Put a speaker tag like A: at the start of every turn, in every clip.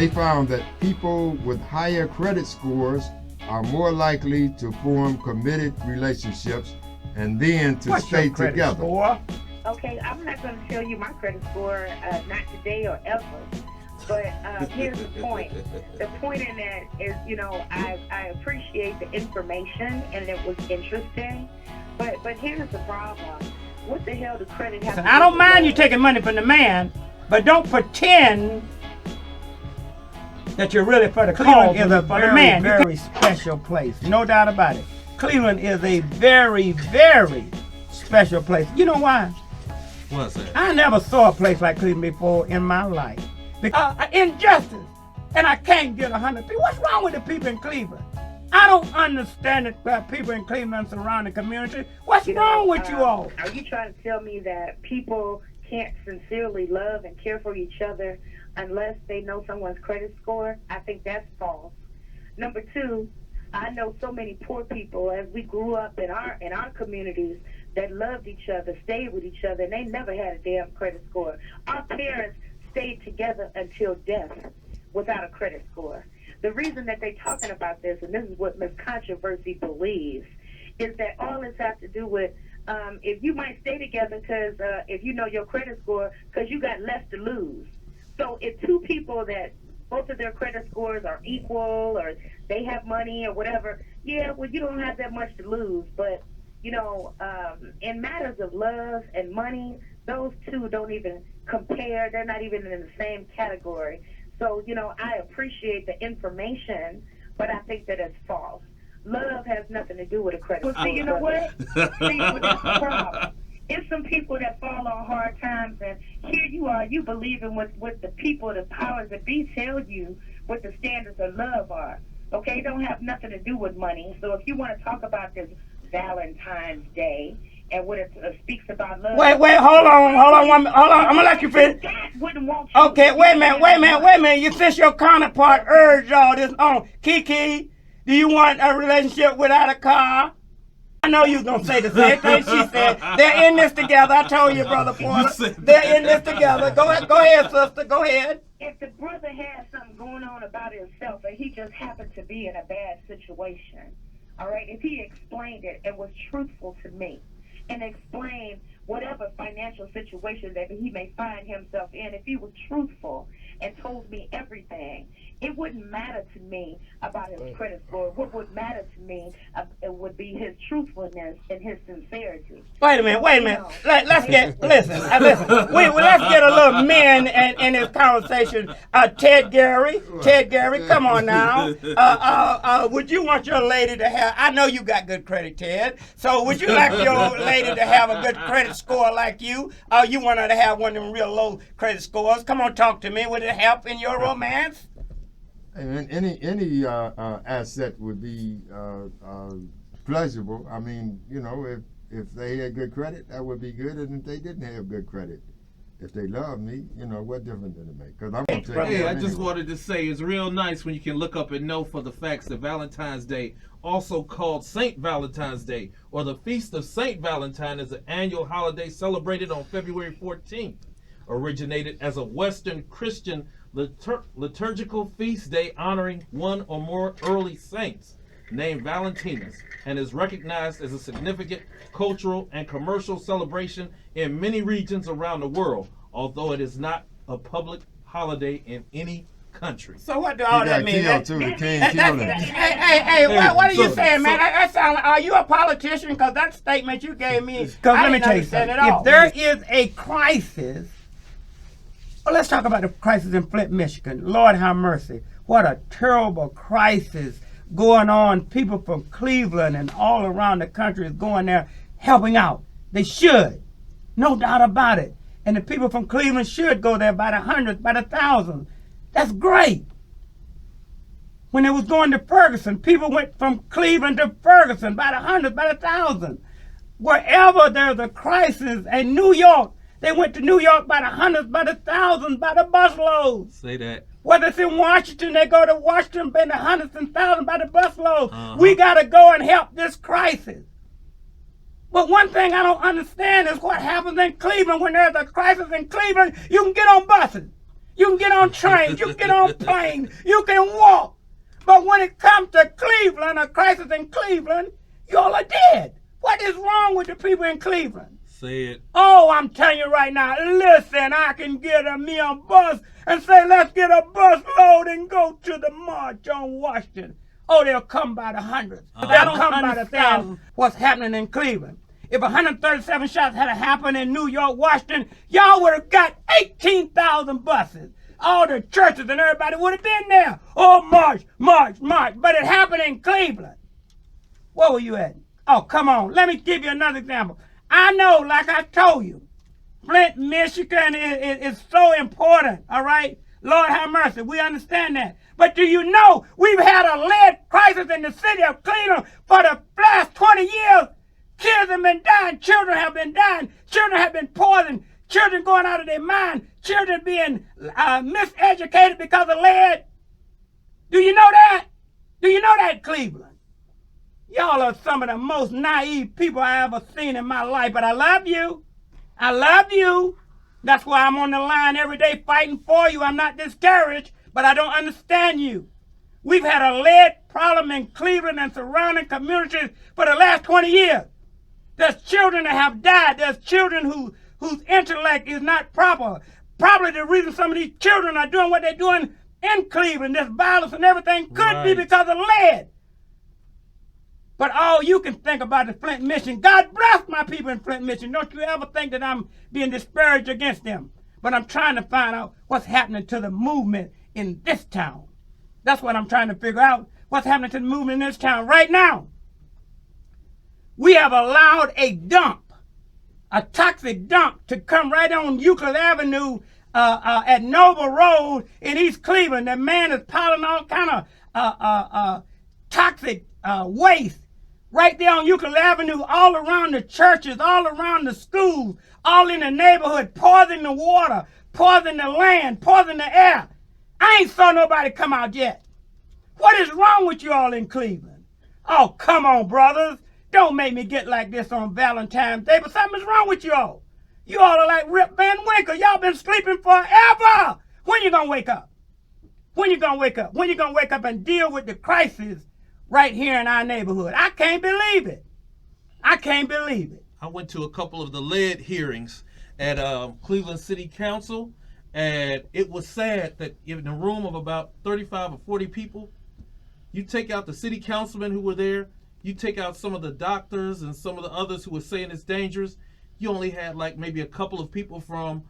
A: they found that people with higher credit scores are more likely to form committed relationships and then to
B: What's
A: stay
B: your credit
A: together.
B: score?
C: Okay, I'm not going to tell you my credit score, not today or ever. But here's the point. The point in that is, I appreciate the information and it was interesting. But here's the problem. What the hell do credit have to do
B: I don't
C: with
B: mind you
C: love?
B: taking money from the man, but don't pretend that you're really for the
D: Cleveland
B: cause
D: is a
B: for the
D: very,
B: man.
D: very special place. No doubt about it. Cleveland is a very, very special place. You know why?
E: What's that?
D: I never saw a place like Cleveland before in my life. Injustice. And I can't get 100 people. What's wrong with the people in Cleveland? I don't understand it. People in Cleveland and surrounding community. What's wrong with you all?
C: Are you trying to tell me that people can't sincerely love and care for each other unless they know someone's credit score? I think that's false. Number two, I know so many poor people as we grew up in our communities that loved each other, stayed with each other, and they never had a damn credit score. Our parents stayed together until death without a credit score. The reason that they're talking about this, and this is what Ms. Controversy believes, is that all this has to do with if you might stay together because if you know your credit score, because you got less to lose. So if two people that both of their credit scores are equal or they have money or whatever, yeah, well, you don't have that much to lose. But, in matters of love and money, those two don't even compare. They're not even in the same category. So, I appreciate the information, but I think that it's false. Love has nothing to do with a credit score. See, you know what? See, well, that's the problem. It's some people that fall on hard times, and here you are, you believing what the people, the powers that be tell you what the standards of love are. Okay, it don't have nothing to do with money. So if you want to talk about this Valentine's Day and what it speaks about love.
B: Wait, hold on. I'm gonna let you finish. Okay, wait a minute. You since your counterpart urged all this on. Kiki, do you want a relationship without a car? I know you was gonna say the same thing she said. They're in this together. I told you, Brother Porter. They're in this together. Go ahead, sister. Go ahead.
C: If the brother has something going on about himself and he just happened to be in a bad situation, all right, if he explained it and was truthful to me and explained whatever financial situation that he may find himself in, if he was truthful and told me everything, it wouldn't matter to me about his credit score. What would matter to me it would be his truthfulness and his sincerity.
B: Wait a minute. Let's get a little men in this conversation. Ted Gary, come on now. Would you want your lady to have? I know you got good credit, Ted. So would you like your lady to have a good credit score like you? Or you want her to have one of them real low credit scores? Come on, talk to me. Would it help in your romance?
A: And any asset would be pleasurable. I mean, if they had good credit, that would be good. And if they didn't have good credit, if they love me, what difference did it make? Because I'm gonna take
E: Hey,
A: it
E: I just
A: anyway.
E: wanted to say it's real nice when you can look up and know for the facts that Valentine's Day, also called Saint Valentine's Day, or the Feast of Saint Valentine, is an annual holiday celebrated on February 14th. Originated as a Western Christian liturgical feast day honoring one or more early saints named Valentinus, and is recognized as a significant cultural and commercial celebration in many regions around the world, although it is not a public holiday in any country.
B: So what do all that mean?
A: Too. The king killed him.
B: Hey, what are you saying, man? That sound like, are you a politician? Because that statement you gave me,
D: Because let me tell you
B: understand
D: something.
B: it all.
D: If there is a crisis, well, let's talk about the crisis in Flint, Michigan. Lord have mercy. What a terrible crisis going on. People from Cleveland and all around the country is going there helping out. They should. No doubt about it. And the people from Cleveland should go there by the hundreds, by the thousands. That's great. When it was going to Ferguson, people went from Cleveland to Ferguson by the hundreds, by the thousands. Wherever there's a crisis in New York, they went to New York by the hundreds, by the thousands, by the busloads.
E: Say that.
D: Whether it's in Washington, they go to Washington by the hundreds and thousands, by the busloads. We got to go and help this crisis. But one thing I don't understand is what happens in Cleveland. When there's a crisis in Cleveland, you can get on buses. You can get on trains. You can get on planes. You can walk. But when it comes to Cleveland, a crisis in Cleveland, y'all are dead. What is wrong with the people in Cleveland?
E: Say it.
D: Oh, I'm telling you right now, listen, I can get me a bus and say, let's get a bus load and go to the march on Washington. Oh, they'll come by the hundreds. They'll come by the thousands. What's happening in Cleveland? If 137 shots had happened in New York, Washington, y'all would have got 18,000 buses. All the churches and everybody would have been there. Oh, march, march, march. But it happened in Cleveland. Where were you at? Oh, come on. Let me give you another example. I know, like I told you, Flint, Michigan is so important, all right? Lord have mercy, we understand that. But do you know we've had a lead crisis in the city of Cleveland for the last 20 years? Kids have been dying, children have been dying, children have been poisoned, children going out of their mind, children being miseducated because of lead. Do you know that? Do you know that, Cleveland? Y'all are some of the most naive people I ever seen in my life, but I love you. I love you. That's why I'm on the line every day fighting for you. I'm not discouraged, but I don't understand you. We've had a lead problem in Cleveland and surrounding communities for the last 20 years. There's children that have died. There's children whose intellect is not proper. Probably the reason some of these children are doing what they're doing in Cleveland, this violence and everything, could be because of lead. But all you can think about is Flint, Michigan. God bless my people in Flint, Michigan. Don't you ever think that I'm being disparaged against them. But I'm trying to find out what's happening to the movement in this town. That's what I'm trying to figure out. What's happening to the movement in this town right now. We have allowed a dump, a toxic dump, to come right on Euclid Avenue at Noble Road in East Cleveland. That man is piling all kind of toxic waste right there on Euclid Avenue, all around the churches, all around the schools, all in the neighborhood, poisoning the water, poisoning the land, poisoning the air. I ain't saw nobody come out yet. What is wrong with you all in Cleveland? Oh, come on, brothers. Don't make me get like this on Valentine's Day, but something's wrong with you all. You all are like Rip Van Winkle. Y'all been sleeping forever. When you gonna wake up? When you gonna wake up? When you gonna wake up and deal with the crisis right here in our neighborhood? I can't believe it. I can't believe it.
E: I went to a couple of the lead hearings at Cleveland City Council, and it was sad that in a room of about 35 or 40 people, you take out the city councilmen who were there, you take out some of the doctors and some of the others who were saying it's dangerous, you only had like maybe a couple of people from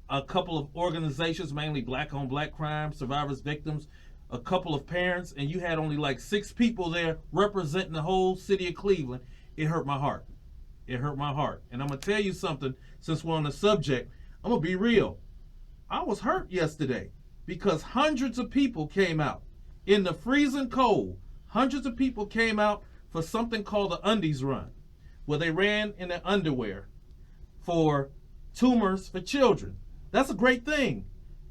E: a couple of organizations, mainly black on black crime, survivors, victims, a couple of parents, and you had only like 6 people there representing the whole city of Cleveland. It hurt my heart. It hurt my heart. And I'm going to tell you something, since we're on the subject, I'm going to be real. I was hurt yesterday because hundreds of people came out in the freezing cold. Hundreds of people came out for something called the Undies Run, where they ran in their underwear for tumors for children. That's a great thing,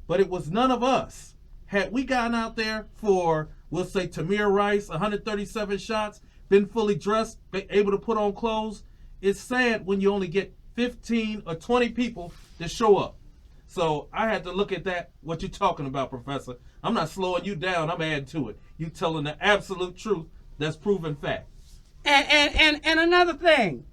E: but it was none of us. Had we gotten out there for, we'll say, Tamir Rice, 137 shots, been fully dressed, been able to put on clothes, it's sad when you only get 15 or 20 people to show up. So I had to look at that, what you're talking about, Professor. I'm not slowing you down, I'm adding to it. You telling the absolute truth that's proven fact.
D: And another thing.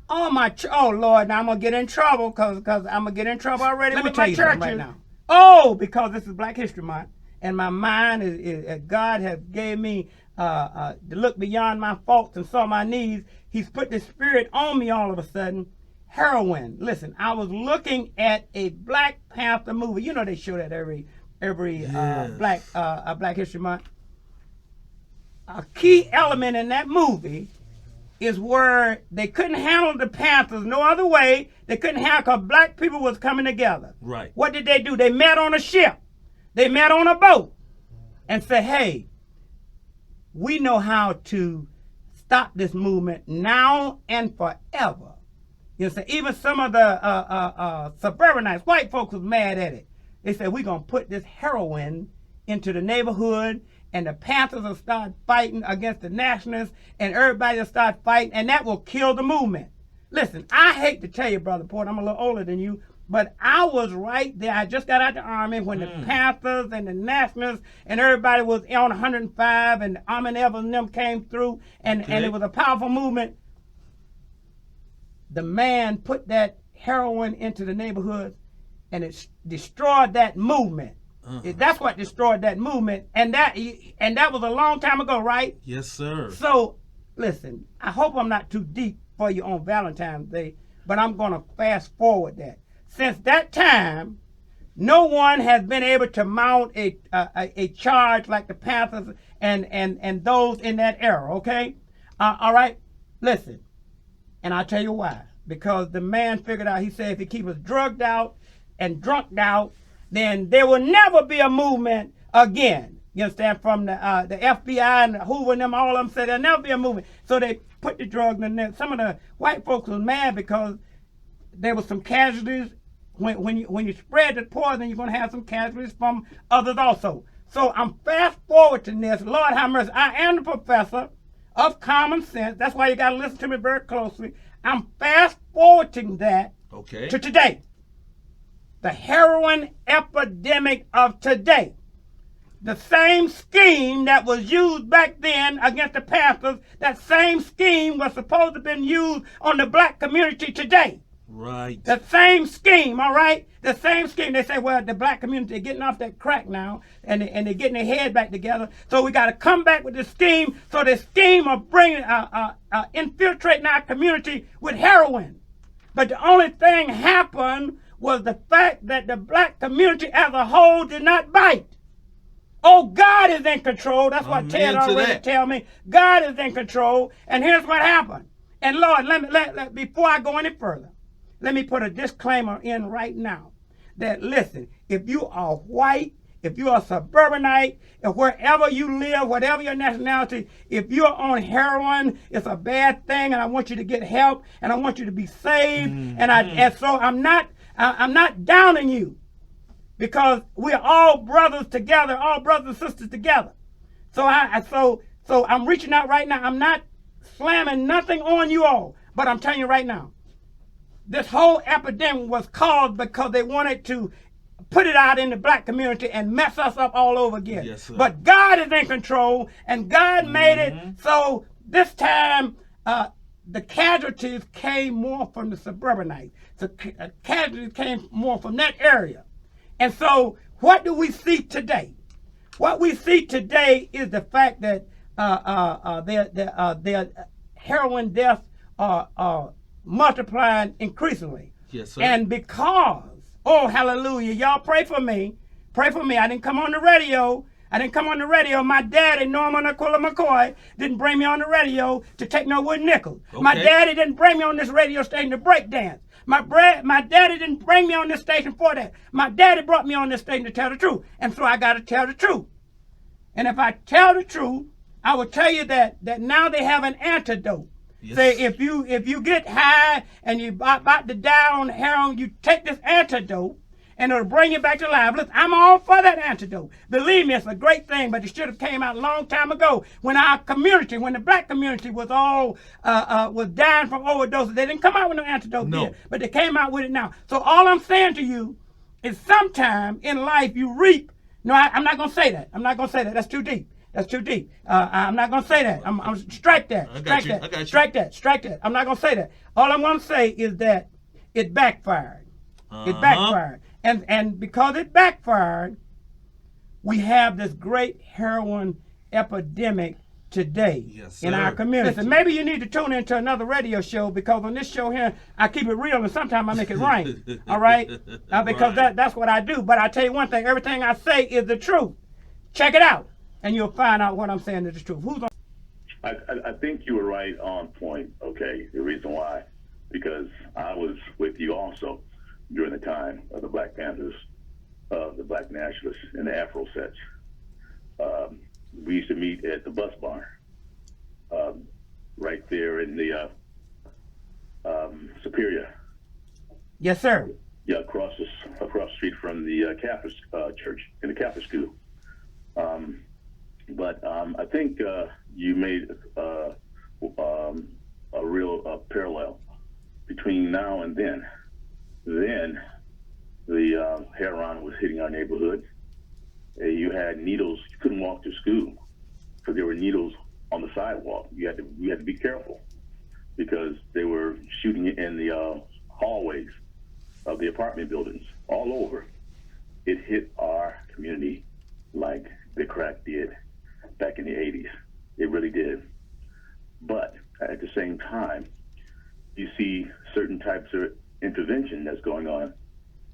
D: Oh Lord, now I'm gonna get in trouble because I'm gonna get in trouble already with my churches. Right now. Oh, because this is Black History Month, and my mind is God has gave me to look beyond my faults and saw my needs. He's put the Spirit on me all of a sudden. Heroin. Listen, I was looking at a Black Panther movie. You know they show that every yes. Black History Month. A key element in that movie is where they couldn't handle the Panthers no other way. They couldn't handle because black people was coming together.
E: Right.
D: What did they do? They met on a ship. They met on a boat and said, hey, we know how to stop this movement now and forever. You know, so even some of the suburbanites, white folks was mad at it. They said, we're going to put this heroin into the neighborhood, and the Panthers will start fighting against the Nationalists, and everybody will start fighting, and that will kill the movement. Listen, I hate to tell you, Brother Porter, I'm a little older than you, But I was right there. I just got out the Army when the Panthers and the Nationals and everybody was on 105 and Armin Evans and them came through and it was a powerful movement. The man put that heroin into the neighborhood and it destroyed that movement. That's what destroyed that movement. And that was a long time ago, right?
E: Yes, sir.
D: So, listen, I hope I'm not too deep for you on Valentine's Day, but I'm going to fast forward that. Since that time, no one has been able to mount a charge like the Panthers and those in that era, okay? All right? Listen, and I'll tell you why. Because the man figured out, he said, if he keeps us drugged out and drunked out, then there will never be a movement again. You understand? From the FBI and Hoover and them, all of them said there'll never be a movement. So they put the drugs in there. Some of the white folks was mad because there was some casualties. When you spread the poison, you're going to have some casualties from others also. So I'm fast forwarding this. Lord have mercy. I am the professor of common sense. That's why you got to listen to me very closely. I'm fast forwarding that to today. The heroin epidemic of today. The same scheme that was used back then against the Panthers, that same scheme was supposed to have been used on the black community today.
E: Right.
D: The same scheme, all right? The same scheme. They say, well, the black community are getting off that crack now, and they're getting their head back together. So we got to come back with the scheme. So the scheme of bringing, infiltrating our community with heroin. But the only thing happened was the fact that the black community as a whole did not bite. Oh, God is in control. That's what Ted already tell me. God is in control. And here's what happened. And Lord, let before I go any further, let me put a disclaimer in right now. That listen, if you are white, if you are suburbanite, if wherever you live, whatever your nationality, if you're on heroin, it's a bad thing, and I want you to get help, and I want you to be saved. And so I'm not downing you, because we're all brothers together, all brothers and sisters together. So I'm reaching out right now. I'm not slamming nothing on you all, but I'm telling you right now, this whole epidemic was caused because they wanted to put it out in the black community and mess us up all over again.
E: Yes, sir.
D: But God is in control, and God made it so this time the casualties came more from the suburbanites. So casualties came more from that area. And so what do we see today? What we see today is the fact that their heroin deaths are multiplying increasingly.
E: Yes, sir.
D: And because, oh, hallelujah, y'all pray for me. Pray for me. I didn't come on the radio. My daddy, Norman Aquila Mckoy, didn't bring me on the radio to take no wooden nickels.
E: Okay.
D: My daddy didn't bring me on this radio station to break dance. My daddy didn't bring me on this station for that. My daddy brought me on this station to tell the truth. And so I got to tell the truth. And if I tell the truth, I will tell you that now they have an antidote.
E: Yes.
D: Say if you get high and you about to die on heroin, you take this antidote and it'll bring you back to life. Listen, I'm all for that antidote. Believe me, it's a great thing, but it should have came out a long time ago when our community, when the black community was all was dying from overdoses. They didn't come out with no antidote then, but they came out with it now. So all I'm saying to you is sometime in life you reap. No, I'm not gonna say that. That's too deep. I'm not gonna say that. I'm strike that. Strike that. I'm not gonna say that. All I'm gonna say is that it backfired. It backfired. And because it backfired, we have this great heroin epidemic today in our community. Listen, maybe you need to tune into another radio show, because on this show here, I keep it real and sometimes I make it rain. All right? Because that's what I do. But I tell you one thing, everything I say is the truth. Check it out, and you'll find out what I'm saying is the truth. Who's on?
F: I think you were right on point, okay? The reason why, because I was with you also during the time of the Black Panthers, the Black Nationalists, and the Afro sets. We used to meet at the bus barn, right there in the Superior.
D: Yes, sir.
F: Yeah, across the street from the Catholic church, in the Catholic school. But I think you made a real parallel between now and then. Then the heroin was hitting our neighborhoods. You had needles. You couldn't walk to school because there were needles on the sidewalk. We had to be careful because they were shooting it in the hallways of the apartment buildings all over. It hit our community like the crack did back in the 80s. It really did. But at the same time, you see certain types of intervention that's going on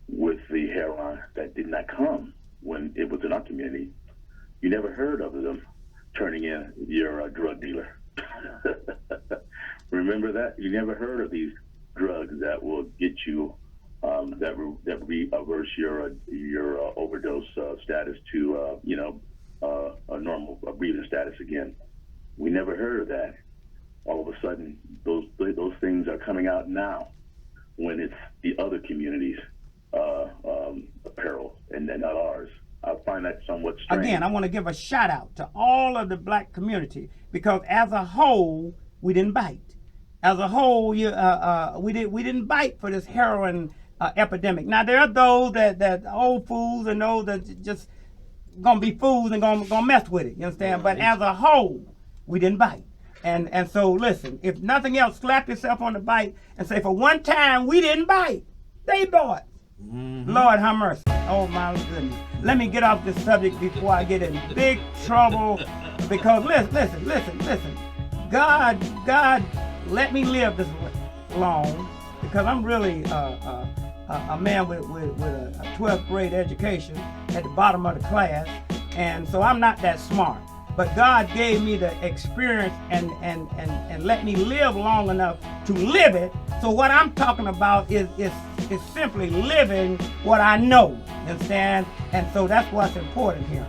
F: with the heroin that did not come when it was in our community. You never heard of them turning in your drug dealer. Remember that? You never heard of these drugs that will get you, that reverse your overdose status to, a normal breathing status again. We never heard of that. All of a sudden, those things are coming out now when it's the other communities' apparel and not ours. I find that somewhat strange.
D: Again, I want to give a shout out to all of the black community because as a whole, we didn't bite. As a whole, we didn't bite for this heroin epidemic. Now there are those that old fools and those that just gonna be fools and gonna mess with it. You understand? But as a whole, we didn't bite. And so listen, if nothing else, slap yourself on the bite and say, for one time we didn't bite. They bought. Mm-hmm. Lord have mercy. Oh my goodness. Let me get off this subject before I get in big trouble. Because listen. God let me live this long because I'm really a man with a 12th grade education at the bottom of the class. And so I'm not that smart. But God gave me the experience and let me live long enough to live it. So what I'm talking about is simply living what I know. You understand? And so that's what's important here.